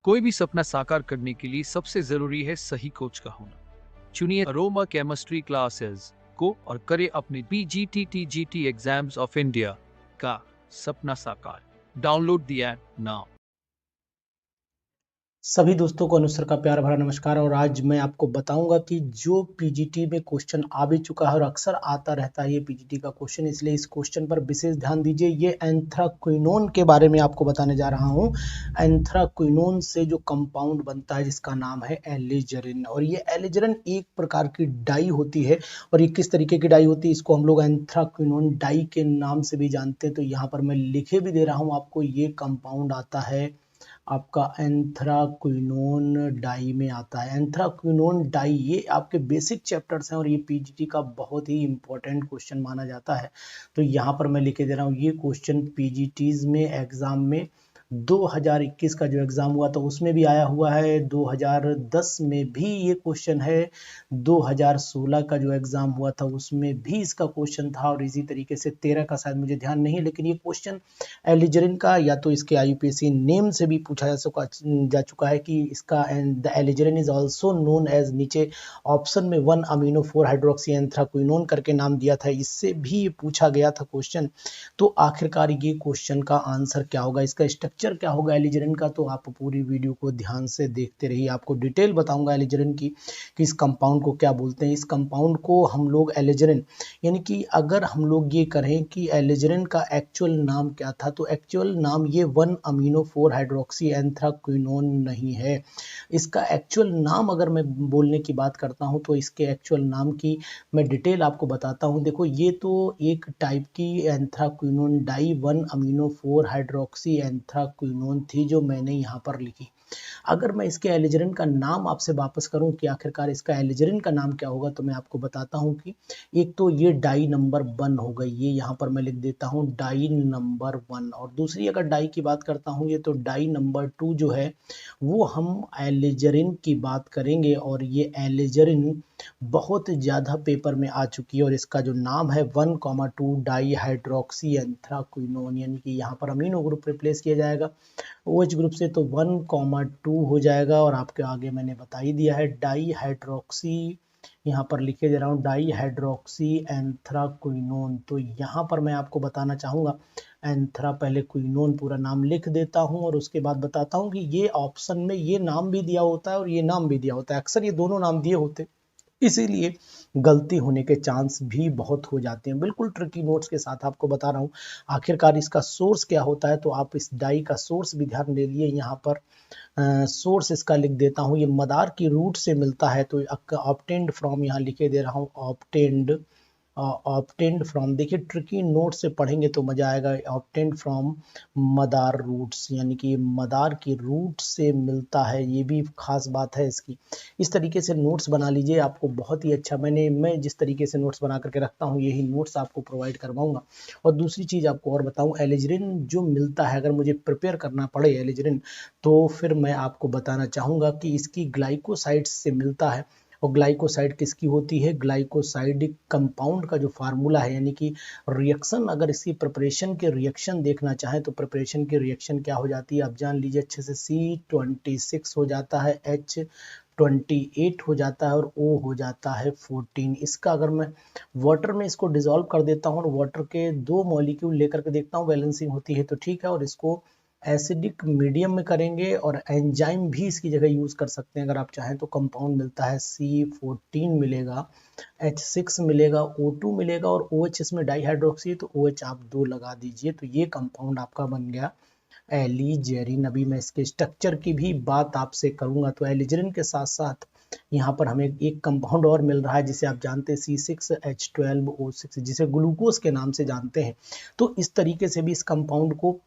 कोई भी सपना साकार करने के लिए सबसे जरूरी है सही कोच का होना। चुनिए अरोमा केमिस्ट्री क्लासेस को और करें अपने PGT एग्जाम्स ऑफ इंडिया का सपना साकार। Download the app now. सभी दोस्तों को अनुसर का प्यार भरा नमस्कार। और आज मैं आपको बताऊंगा कि जो पीजीटी में क्वेश्चन आ भी चुका है और अक्सर आता रहता है ये पीजीटी का क्वेश्चन, इसलिए इस क्वेश्चन पर विशेष ध्यान दीजिए। ये एंथ्राक्विनोन के बारे में आपको बताने जा रहा हूं। एंथ्राक्विनोन से जो कंपाउंड बनता है जिसका नाम है एलिजरिन, और ये एलिजरिन एक प्रकार की डाई होती है। और ये किस तरीके की डाई होती है इसको हम लोग एंथ्राक्विनोन डाई के नाम से भी जानते हैं। तो यहाँ पर मैं लिखे भी दे रहा हूँ आपको, ये कंपाउंड आता है आपका एंथ्राक्विनोन डाई में आता है। एंथ्राक्विनोन डाई ये आपके बेसिक चैप्टर्स हैं और ये पीजीटी का बहुत ही इंपॉर्टेंट क्वेश्चन माना जाता है। तो यहाँ पर मैं लिखे दे रहा हूँ, ये क्वेश्चन पीजीटीज में एग्जाम में 2021 का जो एग्जाम हुआ था उसमें भी आया हुआ है, 2010 में भी ये क्वेश्चन है, 2016 का जो एग्जाम हुआ था उसमें भी इसका क्वेश्चन था, और इसी तरीके से 13 का शायद मुझे ध्यान नहीं है। लेकिन ये क्वेश्चन एलिजरिन का या तो इसके आईयूपीएसी नेम से भी पूछा जा चुका है कि इसका the alizarin is also known as, नीचे ऑप्शन में 1 अमीनो 4 हाइड्रोक्सी एंथ्राक्विनोन करके नाम दिया था, इससे भी पूछा गया था क्वेश्चन। तो आखिरकार ये क्वेश्चन का आंसर क्या होगा, इसका स्ट्रक्चर क्या होगा एलिजरिन का, तो आप पूरी वीडियो को ध्यान से देखते रहिए। आपको डिटेल बताऊंगा एलिजरिन की कि इस कंपाउंड को क्या बोलते हैं। इस कंपाउंड को हम लोग एलिजरिन, यानी कि अगर हम लोग ये करें कि एलिजरिन का एक्चुअल नाम क्या था, तो एक्चुअल नाम ये 1 अमीनो 4 हाइड्रोक्सी एंथ्राक्विनोन नहीं है। इसका एक्चुअल नाम अगर मैं बोलने की बात करता हूं तो इसके एक्चुअल नाम की मैं डिटेल आपको बताता हूं। देखो, ये तो एक टाइप की anthraquinone dye 1 amino 4 hydroxy anthraquinone थी जो मैंने यहाँ पर लिखी। अगर मैं इसके एलिजरिन का नाम आपसे वापस करूं कि आखिरकार इसका एलिजरिन का नाम क्या होगा, तो मैं आपको बताता हूं कि एक तो ये डाई नंबर 1 हो गई, ये यहाँ पर मैं लिख देता हूं डाई नंबर 1। और दूसरी अगर डाई की बात करता हूं ये तो डाई नंबर 2 जो है वो हम एलिजरिन की बात करेंगे। और ये एलिजरिन बहुत ज़्यादा पेपर में आ चुकी है और इसका जो नाम है 1,2 डाई हाइड्रोक्सी एंथ्राक्विनोन, यानी कि यहाँ पर अमीनो ग्रुप रिप्लेस किया जाएगा OH ग्रुप से, तो 1,2 हो जाएगा। और आपके आगे मैंने बता ही दिया है डाई हाइड्रोक्सी, यहाँ पर लिखे दे रहा हूँ डाई हाइड्रोक्सी एंथ्राक्विनोन। तो यहाँ पर मैं आपको बताना चाहूँगा एंथ्रा, पहले क्विनोन पूरा नाम लिख देता हूँ और उसके बाद बताता हूँ कि ये ऑप्शन में ये नाम भी दिया होता है और ये नाम भी दिया होता है। अक्सर ये दोनों नाम दिए होते, इसीलिए गलती होने के चांस भी बहुत हो जाते हैं। बिल्कुल ट्रिकी नोट्स के साथ आपको बता रहा हूँ। आखिरकार इसका सोर्स क्या होता है, तो आप इस डाई का सोर्स भी ध्यान दे लिए। यहाँ पर सोर्स इसका लिख देता हूँ, ये मदार की रूट से मिलता है, तो ऑब्टेन्ड फ्रॉम यहाँ लिखे दे रहा हूँ ऑब्टेन्ड फ्रॉम। देखिए ट्रिकी नोट से पढ़ेंगे तो मजा आएगा। ऑब्टेन्ड फ्रॉम मदार रूट्स, यानी कि मदार की रूट से मिलता है, ये भी खास बात है इसकी। इस तरीके से नोट्स बना लीजिए, आपको बहुत ही अच्छा, मैं जिस तरीके से नोट्स बना करके रखता हूँ यही नोट्स आपको प्रोवाइड करवाऊंगा। और दूसरी चीज़ आपको और बताऊँ, एलिजरिन जो मिलता है अगर मुझे प्रिपेयर करना पड़े एलिजरिन, तो फिर मैं आपको बताना चाहूँगा कि इसकी ग्लाइकोसाइड्स से मिलता है। और ग्लाइकोसाइड किसकी होती है, ग्लाइकोसाइड कंपाउंड का जो फार्मूला है, यानी कि रिएक्शन, अगर इसकी प्रिपरेशन के रिएक्शन देखना चाहें तो प्रिपरेशन की रिएक्शन क्या हो जाती है आप जान लीजिए अच्छे से। C26 हो जाता है, H28 हो जाता है और O हो जाता है 14। इसका अगर मैं वाटर में इसको डिसॉल्व कर देता हूँ और वाटर के 2 मॉलिक्यूल लेकर के देखता हूँ बैलेंसिंग होती है तो ठीक है, और इसको एसिडिक मीडियम में करेंगे और एंजाइम भी इसकी जगह यूज कर सकते हैं अगर आप चाहें तो। कंपाउंड मिलता है C14 मिलेगा, H6 मिलेगा, O2 मिलेगा और OH इसमें डाईहाइड्रोक्सी, तो OH आप 2 लगा दीजिए, तो ये कंपाउंड आपका बन गया एलिजेरिन। अभी मैं इसके स्ट्रक्चर की भी बात आपसे करूंगा। तो एलिजेरिन के साथ साथ यहाँ पर हमें एक कंपाउंड और मिल रहा है जिसे आप जानते हैं C6H12O6, जिसे ग्लूकोज के नाम से जानते हैं। तो इस तरीके से भी इस कंपाउंड को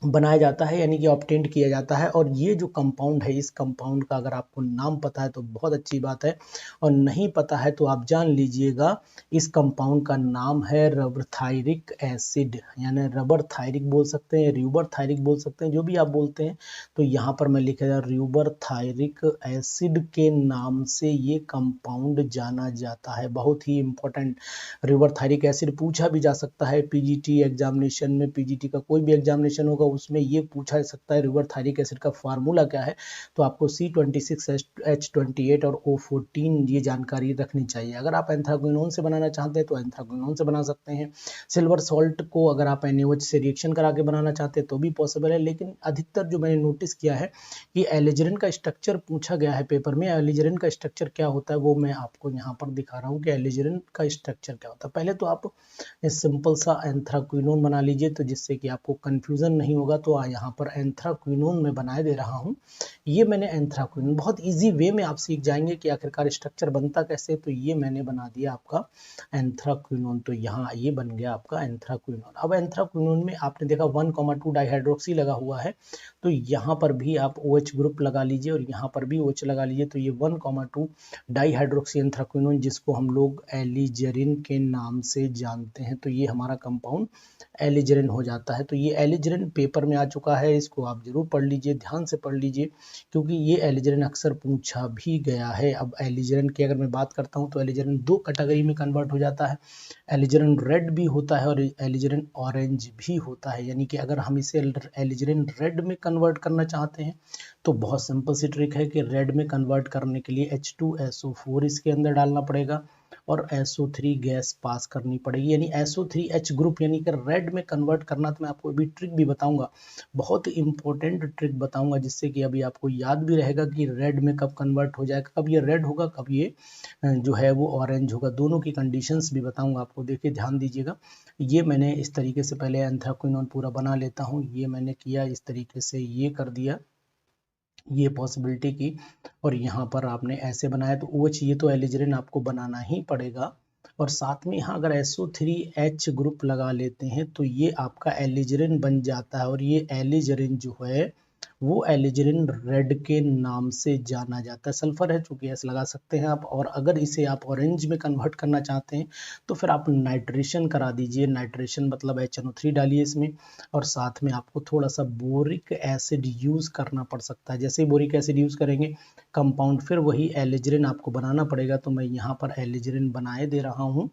बनाया जाता है, यानी कि ऑब्टेंड किया जाता है। और ये जो कंपाउंड है, इस कंपाउंड का अगर आपको नाम पता है तो बहुत अच्छी बात है, और नहीं पता है तो आप जान लीजिएगा इस कंपाउंड का नाम है रबरथायरिक एसिड, यानी रबर थायरिक बोल सकते हैं, र्यूबर थायरिक बोल सकते हैं, जो भी आप बोलते हैं। तो यहाँ पर मैं लिखेगा र्यूबर थायरिक एसिड के नाम से ये कंपाउंड जाना जाता है। बहुत ही इंपॉर्टेंट, र्यूबर थायरिक एसिड पूछा भी जा सकता है पीजीटी एग्जामिनेशन में। पीजीटी का कोई भी एग्जामिनेशन होगा उसमें ये पूछा जा सकता है रिवर थायरिक एसिड का फार्मूला क्या है, तो आपको C26H28 और O14 ये जानकारी रखनी चाहिए। अगर आप एंथ्राक्विनोन से बनाना चाहते हैं तो एंथ्राक्विनोन से बना सकते हैं। सिल्वर सॉल्ट को अगर आप NaOH से रिएक्शन करा के बनाना चाहते हैं तो भी पॉसिबल है, लेकिन अधिकतर जो मैंने नोटिस किया है कि एलिजरिन का स्ट्रक्चर पूछा गया है पेपर में। एलिजरिन का स्ट्रक्चर क्या होता है वो मैं आपको यहाँ पर दिखा रहा हूँ कि एलिजरिन का स्ट्रक्चर क्या होता है। पहले तो आप सिंपल सा एंथ्राक्विनोन बना लीजिए, तो जिससे कि आपको कंफ्यूजन नहीं होगा। तो यहाँ पर एंथ्राक्विनोन में बनाए दे रहा हूँ। ये मैंने एंथ्राक्विनोन बहुत इजी वे में आप सीख जाएंगे कि आखिरकार स्ट्रक्चर बनता कैसे। तो ये मैंने बना दिया आपका एंथ्राक्विनोन, तो यहाँ ये बन गया आपका एंथ्राक्विनोन। अब एंथ्राक्विनोन में आपने देखा 1,2 डाइहाइड्रोक्सी लगा हुआ है, तो यहाँ पर भी आप OH ग्रुप लगा लीजिए और यहाँ पर भी OH लगा लीजिए। तो ये 1,2 डाइहाइड्रोक्सी एंथ्राक्विनोन, जिसको हम लोग एलिजरिन के नाम से जानते हैं, तो ये हमारा कंपाउंड एलिजरिन हो जाता है। तो ये एलिजरिन पेपर में आ चुका है, इसको आप जरूर पढ़ लीजिए, ध्यान से पढ़ लीजिए, क्योंकि ये एलिजरिन अक्सर पूछा भी गया है। अब एलिजरिन की अगर मैं बात करता हूँ तो एलिजरिन 2 कैटेगरी में कन्वर्ट हो जाता है। एलिजरिन रेड भी होता है और एलिजरिन ऑरेंज भी होता है। यानी कि अगर हम इसे एलिजरिन रेड में कन्वर्ट करना चाहते हैं तो बहुत सिंपल सी ट्रिक है कि रेड में कन्वर्ट करने के लिए H2SO4 इसके अंदर डालना पड़ेगा और SO3 गैस पास करनी पड़ेगी, यानी SO3H ग्रुप, यानी कि रेड में कन्वर्ट करना। तो मैं आपको अभी ट्रिक भी बताऊंगा, बहुत इंपॉर्टेंट ट्रिक बताऊंगा, जिससे कि अभी आपको याद भी रहेगा कि रेड में कब कन्वर्ट हो जाएगा, कब ये रेड होगा, कब ये जो है वो ऑरेंज होगा। दोनों की कंडीशंस भी बताऊंगा आपको। देखिए ध्यान दीजिएगा, ये मैंने इस तरीके से पहले एंथ्राक्विनोन पूरा बना लेता हूँ। ये मैंने किया इस तरीके से, ये कर दिया, ये पॉसिबिलिटी की, और यहाँ पर आपने ऐसे बनाया। तो OH ये तो एलिजरिन आपको बनाना ही पड़ेगा, और साथ में यहाँ अगर SO3H ग्रुप लगा लेते हैं तो ये आपका एलिजरिन बन जाता है। और ये एलिजरिन जो है वो एलिजरिन रेड के नाम से जाना जाता है। सल्फर है चूंकि S लगा सकते हैं आप, और अगर इसे आप ऑरेंज में कन्वर्ट करना चाहते हैं तो फिर आप नाइट्रेशन करा दीजिए। नाइट्रेशन मतलब HNO3 डालिए इसमें, और साथ में आपको थोड़ा सा बोरिक एसिड यूज करना पड़ सकता है। जैसे ही बोरिक एसिड यूज करेंगे कंपाउंड फिर वही एलिजरिन आपको बनाना पड़ेगा। तो मैं यहाँ पर एलिजरिन बनाए दे रहा हूँ,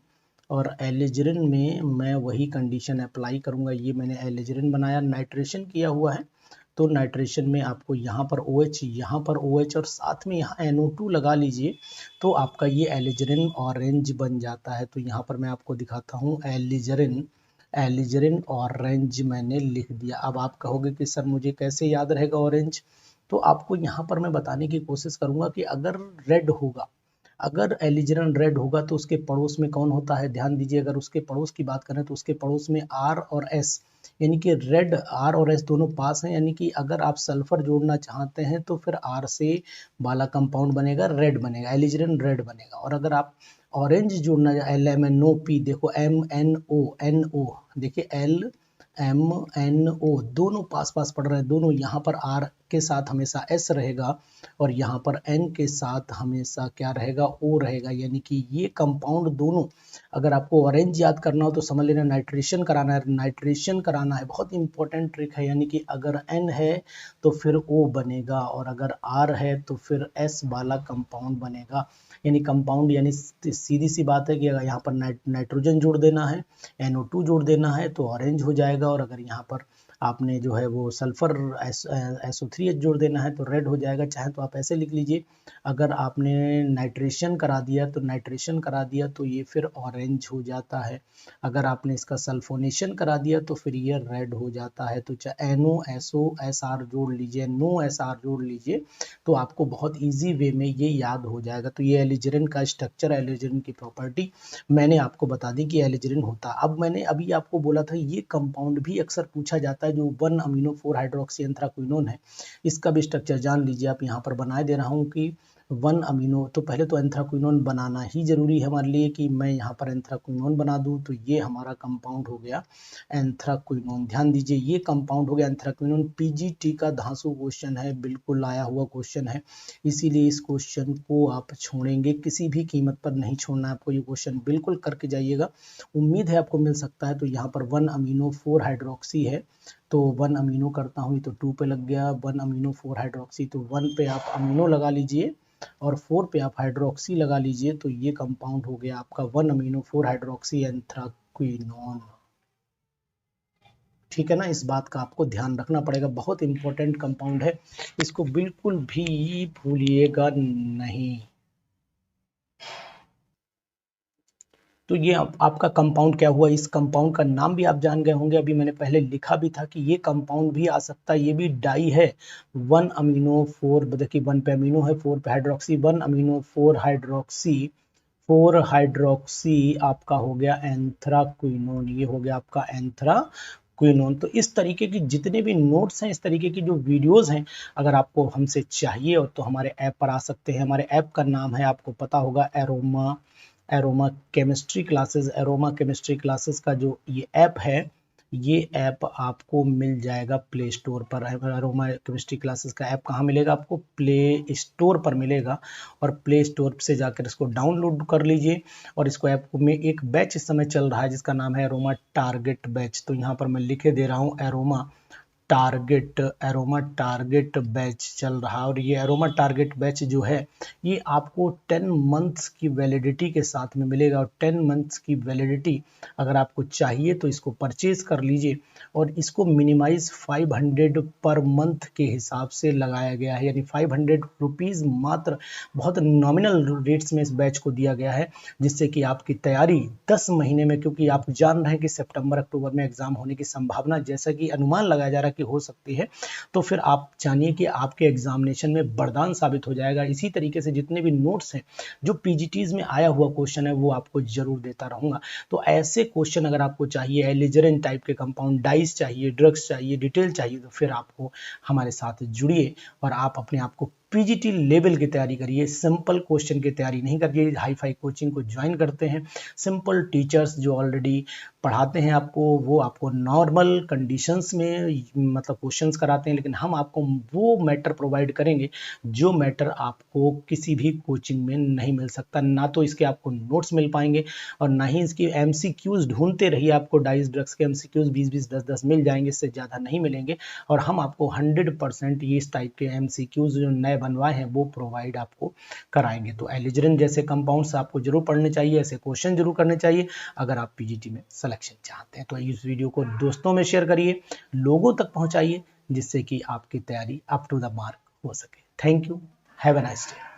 और एलिजरिन में मैं वही कंडीशन अप्लाई करूंगा। ये मैंने एलिजरिन बनाया, नाइट्रेशन किया हुआ है, तो नाइट्रेशन में आपको यहाँ पर OH, यहाँ पर OH, और साथ में यहाँ NO2 लगा लीजिए, तो आपका ये एलिजरिन ऑरेंज बन जाता है। तो यहाँ पर मैं आपको दिखाता हूँ, एलिजरिन ऑरेंज मैंने लिख दिया। अब आप कहोगे कि सर मुझे कैसे याद रहेगा ऑरेंज, तो आपको यहाँ पर मैं बताने की कोशिश करूंगा कि अगर रेड होगा, अगर एलिजरिन रेड होगा तो उसके पड़ोस में कौन होता है। ध्यान दीजिए, अगर उसके पड़ोस की बात करें तो उसके पड़ोस में R और S, यानी कि रेड R और S दोनों पास हैं। यानी कि अगर आप सल्फर जोड़ना चाहते हैं तो फिर R से वाला कंपाउंड बनेगा, रेड बनेगा, एलिजरिन रेड बनेगा। और अगर आप ऑरेंज जोड़ना, LMNOP, देखो MNO, देखिए LMNO, दोनों पास पास पड़ रहे हैं, दोनों यहाँ पर R के साथ हमेशा S रहेगा और यहाँ पर N के साथ हमेशा क्या रहेगा, O रहेगा। यानी कि ये कंपाउंड दोनों, अगर आपको ऑरेंज याद करना हो तो समझ लेना नाइट्रेशन कराना है, नाइट्रेशन कराना है, बहुत इंपॉर्टेंट ट्रिक है। यानी कि अगर N है तो फिर O बनेगा, और अगर R है तो फिर S वाला कंपाउंड बनेगा। यानी कंपाउंड, यानी सीधी सी बात है कि अगर यहाँ पर नाइट्रोजन जोड़ देना है, NO2 जोड़ देना है तो ऑरेंज हो जाएगा, और अगर यहाँ पर आपने जो है वो सल्फर SO3H जोड़ देना है तो रेड हो जाएगा। चाहे तो आप ऐसे लिख लीजिए, अगर आपने नाइट्रेशन करा दिया तो ये फिर ऑरेंज हो जाता है। अगर आपने इसका सल्फोनेशन करा दिया तो फिर ये रेड हो जाता है। तो चाहे NOSOSR जोड़ लीजिए, NOSR जोड़ लीजिए, तो आपको बहुत ईजी वे में ये याद हो जाएगा। तो ये एलिजरिन का स्ट्रक्चर, एलिजरिन की प्रॉपर्टी मैंने आपको बता दी कि एलिजरिन होता। अब मैंने अभी आपको बोला था ये कंपाउंड भी अक्सर पूछा जाता है, जो 1-amino-4 हाइड्रोक्सी एंथ्राक्विनोन है, इसका भी स्ट्रक्चर जान लीजिए। आप यहाँ पर बनाए दे रहा हूँ कि 1 अमीनो, तो पहले तो एंथ्राक्विनोन बनाना ही जरूरी है हमारे लिए कि मैं यहाँ पर एंथ्राक्विनोन बना दूँ। तो ये हमारा कंपाउंड हो गया एंथ्राक्विनोन। ध्यान दीजिए, ये कंपाउंड हो गया एंथ्राक्विनोन। PGT का धांसू क्वेश्चन है, बिल्कुल आया हुआ क्वेश्चन है, इसीलिए इस क्वेश्चन को आप छोड़ेंगे किसी भी कीमत पर नहीं छोड़ना है आपको। ये क्वेश्चन बिल्कुल करके जाइएगा, उम्मीद है आपको मिल सकता है। तो यहाँ पर 1-amino-4 हाइड्रोक्सी है, तो 1 अमीनो करता हूँ तो 2 पे लग गया, 1-amino-4 हाइड्रोक्सी, तो 1 पे आप अमीनो लगा लीजिए और 4 पे आप हाइड्रोक्सी लगा लीजिए। तो ये कंपाउंड हो गया आपका 1-amino-4 हाइड्रोक्सी एंथ्राक्विनोन। ठीक है ना, इस बात का आपको ध्यान रखना पड़ेगा, बहुत इंपॉर्टेंट कंपाउंड है, इसको बिल्कुल भी भूलिएगा नहीं। तो ये आपका कंपाउंड क्या हुआ, इस कंपाउंड का नाम भी आप जान गए होंगे, अभी मैंने पहले लिखा भी था कि ये कंपाउंड भी आ सकता है, ये भी डाई है, 1 अमीनो 4, देखिए 1 पे अमीनो है, 4 पे हाइड्रोक्सी, 1 अमीनो 4 हाइड्रोक्सी, 4 हाइड्रोक्सी आपका हो गया एंथ्राक्विनोन, ये हो गया आपका एंथ्राक्विनोन। तो इस तरीके की जितने भी नोट्स हैं, इस तरीके की जो वीडियोस हैं, अगर आपको हमसे चाहिए और तो हमारे ऐप पर आ सकते हैं। हमारे ऐप का नाम है, आपको पता होगा, aroma chemistry classes. Aroma chemistry classes का जो ये ऐप है, ये ऐप आपको मिल जाएगा प्ले स्टोर पर। एरोमा केमिस्ट्री क्लासेस का ऐप कहाँ मिलेगा आपको? प्ले स्टोर पर मिलेगा, और प्ले स्टोर से जाकर इसको डाउनलोड कर लीजिए। और इसको ऐप में एक बैच इस समय चल रहा है जिसका नाम है एरोमा टारगेट बैच। तो यहाँ पर मैं लिखे दे रहा हूँ एरोमा टारगेट बैच चल रहा है। और ये एरोमा टारगेट बैच जो है, ये आपको 10 मंथ्स की वैलिडिटी के साथ में मिलेगा। और 10 मंथ्स की वैलिडिटी अगर आपको चाहिए तो इसको परचेज कर लीजिए, और इसको मिनिमाइज 500 पर मंथ के हिसाब से लगाया गया है, यानी 500 रुपीज़ मात्र, बहुत नॉमिनल रेट्स में इस बैच को दिया गया है, जिससे कि आपकी तैयारी 10 महीने में, क्योंकि आप जान रहे हैं कि सितंबर अक्टूबर में एग्जाम होने की संभावना, जैसा कि अनुमान लगाया जा रहा है कि हो सकती है, तो फिर आप जानिए कि आपके एग्जामिनेशन में वरदान साबित हो जाएगा। इसी तरीके से जितने भी नोट्स हैं, जो पीजीटीज में आया हुआ क्वेश्चन है, वो आपको जरूर देता रहूंगा। तो ऐसे क्वेश्चन अगर आपको चाहिए, एलिजरेंट टाइप के कंपाउंड, डाइस चाहिए, ड्रग्स चाहिए, डिटेल चाहिए, तो फिर आपको हमारे साथ जुड़िए और आप अपने आप को पीजीटी लेवल की तैयारी करिए। सिंपल क्वेश्चन की तैयारी नहीं करिए। हाई फाई कोचिंग को ज्वाइन करते हैं, सिंपल टीचर्स जो ऑलरेडी पढ़ाते हैं आपको, वो आपको नॉर्मल कंडीशंस में मतलब क्वेश्चंस कराते हैं, लेकिन हम आपको वो मैटर प्रोवाइड करेंगे जो मैटर आपको किसी भी कोचिंग में नहीं मिल सकता। ना तो इसके आपको नोट्स मिल पाएंगे, और ना ही इसकी एमसीक्यूज ढूंढते रहिए, आपको डाइस ड्रग्स के एमसीक्यूज 20-20, 10-10 मिल जाएंगे, इससे ज़्यादा नहीं मिलेंगे। और हम आपको 100% ये इस टाइप के एमसीक्यूज जो नए बनवाए हैं वो प्रोवाइड आपको कराएंगे। तो एलिजरेंट जैसे कंपाउंड्स आपको जरूर पढ़ने चाहिए, ऐसे क्वेश्चन जरूर करने चाहिए अगर आप पीजीटी में सिलेक्शन चाहते हैं। तो इस वीडियो को दोस्तों में शेयर करिए, लोगों तक पहुंचाइए, जिससे कि आपकी तैयारी अप टू द मार्क हो सके। Thank you, have a nice day.